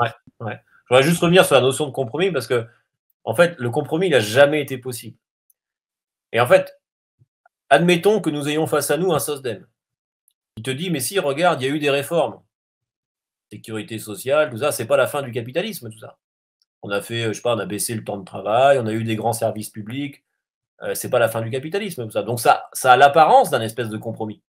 Ouais, ouais. Je voudrais juste revenir sur la notion de compromis parce que, en fait, le compromis, il n'a jamais été possible. Et en fait, admettons que nous ayons face à nous un SOSDEM. Il te dit, mais si, regarde, il y a eu des réformes. Sécurité sociale, tout ça, c'est pas la fin du capitalisme, tout ça. On a fait, je sais pas, on a baissé le temps de travail, on a eu des grands services publics. C'est pas la fin du capitalisme, tout ça. Donc ça a l'apparence d'un espèce de compromis.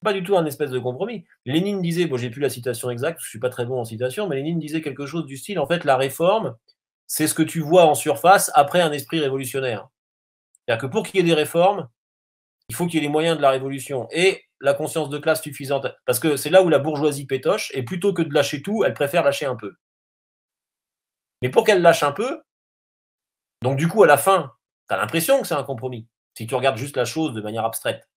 Pas du tout un espèce de compromis. Lénine disait, bon, j'ai plus la citation exacte, je suis pas très bon en citation, mais Lénine disait quelque chose du style, en fait, la réforme, c'est ce que tu vois en surface après un esprit révolutionnaire. C'est-à-dire que pour qu'il y ait des réformes, il faut qu'il y ait les moyens de la révolution et la conscience de classe suffisante. Parce que c'est là où la bourgeoisie pétoche, et plutôt que de lâcher tout, elle préfère lâcher un peu. Mais pour qu'elle lâche un peu, donc du coup, à la fin, tu as l'impression que c'est un compromis, si tu regardes juste la chose de manière abstraite.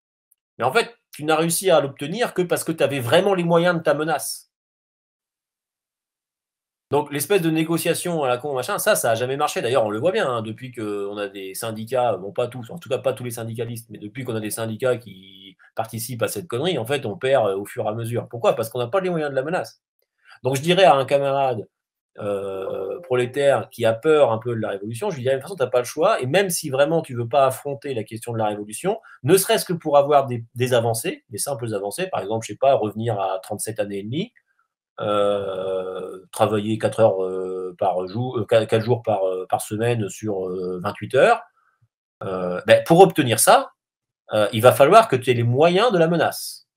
Mais en fait, tu n'as réussi à l'obtenir que parce que tu avais vraiment les moyens de ta menace. Donc l'espèce de négociation à la con, machin, ça n'a jamais marché. D'ailleurs, on le voit bien, hein, depuis qu'on a des syndicats, bon pas tous, en tout cas pas tous les syndicalistes, mais depuis qu'on a des syndicats qui participent à cette connerie, en fait, on perd au fur et à mesure. Pourquoi? Parce qu'on n'a pas les moyens de la menace. Donc je dirais à un camarade prolétaire qui a peur un peu de la révolution, je lui dirais, de toute façon, tu n'as pas le choix, et même si vraiment tu ne veux pas affronter la question de la révolution, ne serait-ce que pour avoir des avancées, des simples avancées, par exemple, je ne sais pas, revenir à 37 années et demie, travailler 4 heures par jour, 4 jours par semaine sur 28 heures, ben, pour obtenir ça, il va falloir que tu aies les moyens de la menace.